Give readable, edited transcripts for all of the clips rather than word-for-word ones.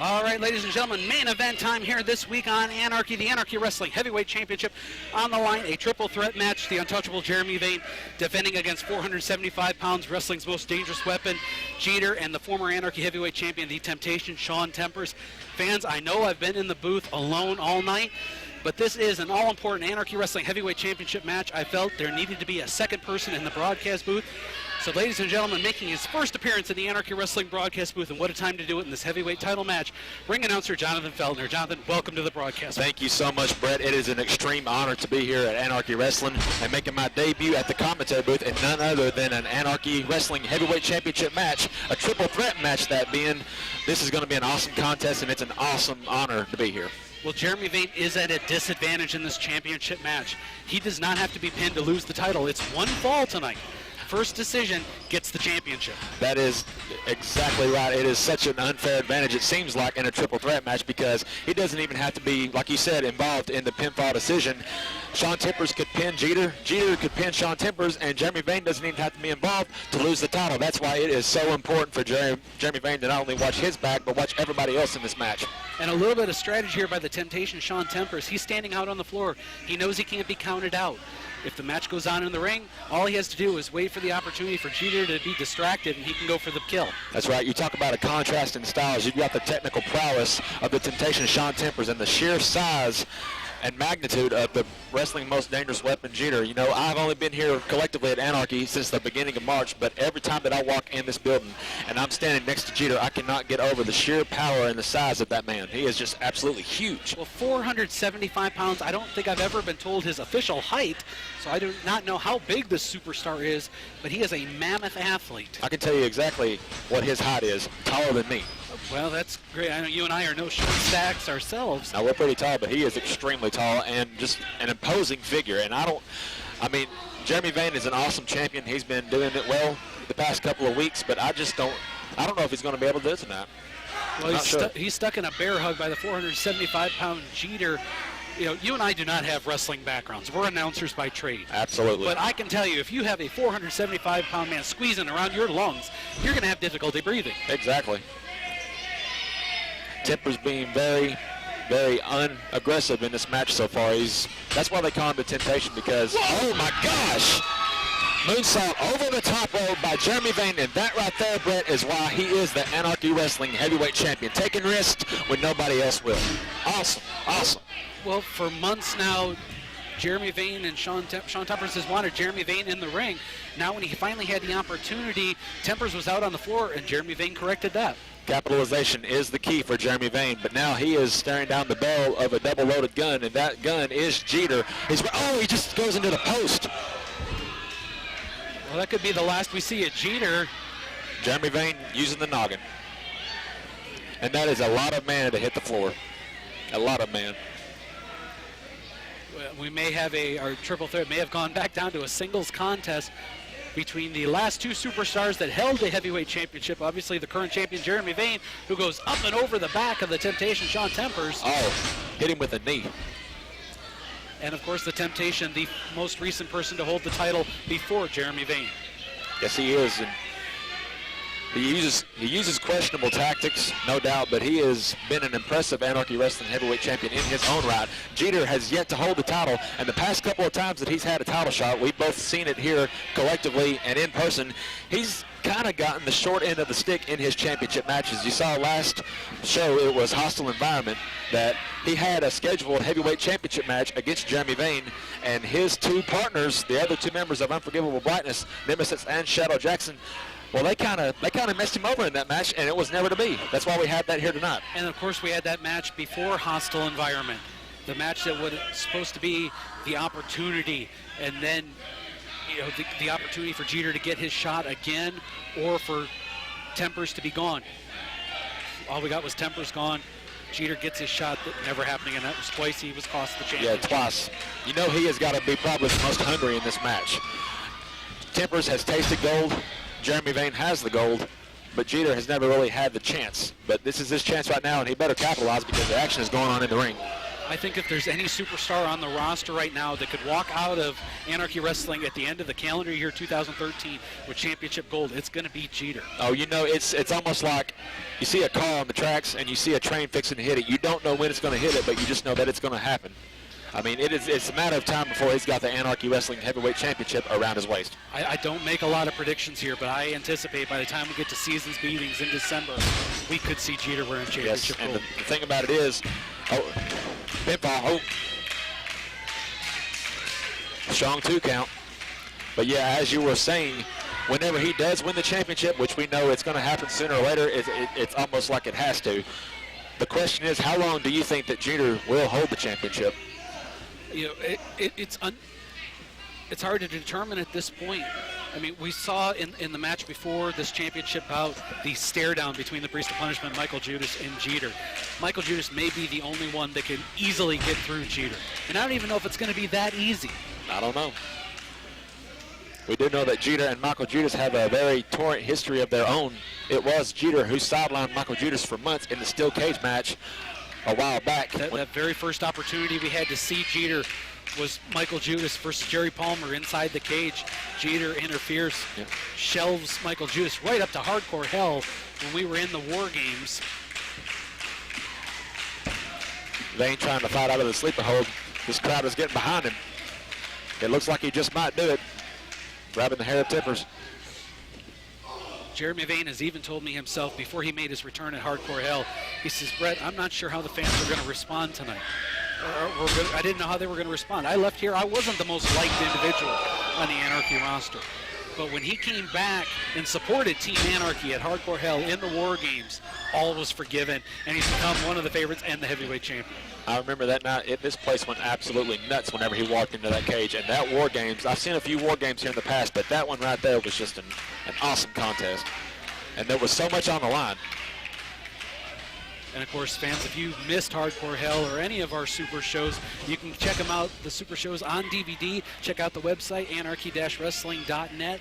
All right, ladies and gentlemen, main event time here this week on Anarchy, the Anarchy Wrestling Heavyweight Championship on the line. A triple threat match, the untouchable Jeremy Vane defending against 475 pounds, wrestling's most dangerous weapon, Jeter, and the former Anarchy Heavyweight Champion, the Temptation, Shaun Tempers. Fans, I know I've been in the booth alone all night, but this is an all-important Anarchy Wrestling Heavyweight Championship match. I felt there needed to be a second person in the broadcast booth. So, ladies and gentlemen, making his first appearance in the Anarchy Wrestling broadcast booth, and what a time to do it in this heavyweight title match, ring announcer Jonathan Feltner. Jonathan, welcome to the broadcast. Thank you so much, Brett. It is an extreme honor to be here at Anarchy Wrestling and making my debut at the commentary booth, and none other than an Anarchy Wrestling Heavyweight Championship match, a triple threat match that being. This is going to be an awesome contest, and it's an awesome honor to be here. Well, Jeremy Vane is at a disadvantage in this championship match. He does not have to be pinned to lose the title. It's one fall tonight. First decision gets the championship. That is exactly right. It is such an unfair advantage, it seems like, in a triple threat match, because he doesn't even have to be, like you said, involved in the pinfall decision. Shaun Tempers could pin Jeter, Jeter could pin Shaun Tempers, and Jeremy Vane doesn't even have to be involved to lose the title. That's why it is so important for Jeremy Vane to not only watch his back, but watch everybody else in this match. And a little bit of strategy here by the Temptation, Shaun Tempers. He's standing out on the floor. He knows he can't be counted out. If the match goes on in the ring, all he has to do is wait for the opportunity for Jeter to be distracted, and he can go for the kill. That's right. You talk about a contrast in styles. You've got the technical prowess of the Temptation, Shaun Tempers, and the sheer size and magnitude of the wrestling most dangerous weapon, Jeter. You know, I've only been here collectively at Anarchy since the beginning of March, but every time that I walk in this building and I'm standing next to Jeter, I cannot get over the sheer power and the size of that man. He is just absolutely huge. Well, 475 pounds. I don't think I've ever been told his official height, so I do not know how big this superstar is, but he is a mammoth athlete. I can tell you exactly what his height is, taller than me. Well, that's great. I know you and I are no short stacks ourselves. Now, we're pretty tall, but he is extremely tall and just an imposing figure. And I mean, Jeremy Vane is an awesome champion. He's been doing it well the past couple of weeks, but I don't know if he's going to be able to do it tonight. Well, he's stuck in a bear hug by the 475-pound Jeter. You know, you and I do not have wrestling backgrounds. We're announcers by trade. Absolutely. But I can tell you, if you have a 475-pound man squeezing around your lungs, you're going to have difficulty breathing. Exactly. Tempers being very, very unaggressive in this match so far. That's why they call him the Temptation, because, oh my gosh! Moonsault over the top rope by Jeremy Vane, and that right there, Brett, is why he is the Anarchy Wrestling Heavyweight Champion, taking risks when nobody else will. Awesome, awesome. Well, for months now, Jeremy Vane and Shaun Tempers has wanted Jeremy Vane in the ring. Now when he finally had the opportunity, Tempers was out on the floor, and Jeremy Vane corrected that. Capitalization is the key for Jeremy Vane, but now he is staring down the barrel of a double-loaded gun, and that gun is Jeter. He just goes into the post. Well, that could be the last we see of Jeter. Jeremy Vane using the noggin. And that is a lot of man to hit the floor. A lot of man. We may have our triple threat may have gone back down to a singles contest between the last two superstars that held the heavyweight championship. Obviously, the current champion, Jeremy Vane, who goes up and over the back of the Temptation, Shaun Tempers. Oh, hit him with a knee. And, of course, the Temptation, the most recent person to hold the title before Jeremy Vane. Yes, he is. And he uses questionable tactics, no doubt, but he has been an impressive Anarchy Wrestling Heavyweight Champion in his own right. Jeter has yet to hold the title, and the past couple of times that he's had a title shot, we've both seen it here collectively and in person, he's kind of gotten the short end of the stick in his championship matches. You saw last show, it was Hostile Environment, that he had a scheduled heavyweight championship match against Jeremy Vane, and his two partners, the other two members of Unforgivable Brightness, Nemesis and Shadow Jackson, well, they kind of messed him over in that match, and it was never to be. That's why we had that here tonight. And, of course, we had that match before Hostile Environment, the match that was supposed to be the opportunity, and then, you know, the opportunity for Jeter to get his shot again, or for Tempers to be gone. All we got was Tempers gone. Jeter gets his shot, never happening, and that was twice he was cost the championship. Yeah, twice. You know he has got to be probably the most hungry in this match. Tempers has tasted gold. Jeremy Vane has the gold, but Jeter has never really had the chance. But this is his chance right now, and he better capitalize because the action is going on in the ring. I think if there's any superstar on the roster right now that could walk out of Anarchy Wrestling at the end of the calendar year 2013 with championship gold, it's going to be Jeter. Oh, you know, it's almost like you see a car on the tracks and you see a train fixing to hit it. You don't know when it's going to hit it, but you just know that it's going to happen. I mean, it's a matter of time before he's got the Anarchy Wrestling Heavyweight Championship around his waist. I don't make a lot of predictions here, but I anticipate by the time we get to season's meetings in December, we could see Jeter wearing championship and gold. the thing about it is, pinfall, strong 2 count. But yeah, as you were saying, whenever he does win the championship, which we know it's going to happen sooner or later, it's almost like it has to. The question is, how long do you think that Jeter will hold the championship? You know, it's hard to determine at this point. I mean, we saw in the match before this championship bout the stare down between the Priest of Punishment, Michael Judas, and Jeter. Michael Judas may be the only one that can easily get through Jeter. And I don't even know if it's going to be that easy. I don't know. We do know that Jeter and Michael Judas have a very torrent history of their own. It was Jeter who sidelined Michael Judas for months in the steel cage match a while back. That very first opportunity we had to see Jeter was Michael Judas versus Jerry Palmer inside the cage. Jeter interferes, shelves Michael Judas right up to hardcore hell when we were in the War Games. They ain't trying to fight out of the sleeper hold. This crowd is getting behind him. It looks like he just might do it. Grabbing the hair of tippers. Jeremy Vane has even told me himself before he made his return at Hardcore Hell, he says, Brett, I'm not sure how the fans are going to respond tonight. I didn't know how they were going to respond. I left here, I wasn't the most liked individual on the Anarchy roster. But when he came back and supported Team Anarchy at Hardcore Hell in the War Games, all was forgiven, and he's become one of the favorites and the heavyweight champion. I remember that night, this place went absolutely nuts whenever he walked into that cage. And that War Games, I've seen a few War Games here in the past, but that one right there was just an awesome contest. And there was so much on the line. And of course, fans, if you missed Hardcore Hell or any of our super shows, you can check them out, the super shows on DVD. Check out the website, anarchy-wrestling.net,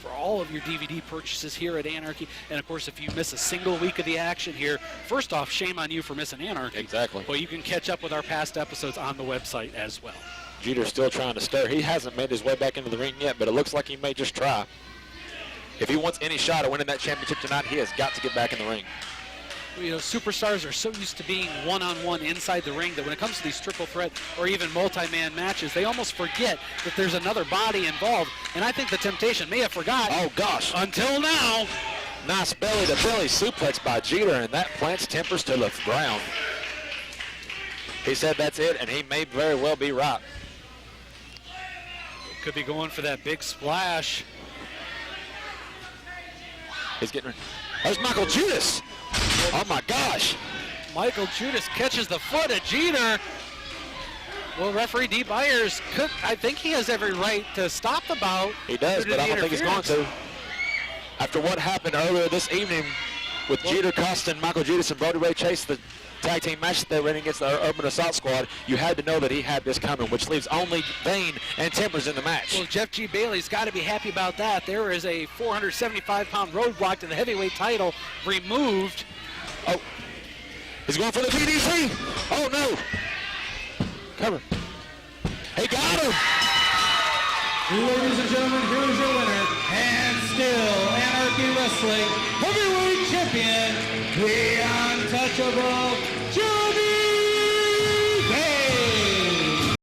for all of your DVD purchases here at Anarchy. And of course, if you miss a single week of the action here, first off, shame on you for missing Anarchy. Exactly. But you can catch up with our past episodes on the website as well. Jeter's still trying to stir. He hasn't made his way back into the ring yet, but it looks like he may just try. If he wants any shot at winning that championship tonight, he has got to get back in the ring. You know, superstars are so used to being one-on-one inside the ring that when it comes to these triple threat or even multi-man matches, they almost forget that there's another body involved. And I think the Temptation may have forgot. Oh, gosh. Until now. Nice belly-to-belly suplex by Jeter, and that plants Tempers to the ground. He said that's it, and he may very well be right. Could be going for that big splash. He's getting... There's Michael Judas. Oh, my gosh. Michael Judas catches the foot of Jeter. Well, referee Dee Byers, I think he has every right to stop the bout. He does, but I don't think he's going to. After what happened earlier this evening with Jeter costing Michael Judas and Brody Ray Chase the tag team match that they ran against the Urban Assault Squad, you had to know that he had this coming, which leaves only Vane and Timbers in the match. Well, Jeff G. Bailey's got to be happy about that. There is a 475-pound roadblock to the heavyweight title removed. Oh, he's going for the DDT. Oh, no. Cover. He got him. Ladies and gentlemen, here's your winner, and still Anarchy Wrestling Heavyweight Champion, the untouchable Junior.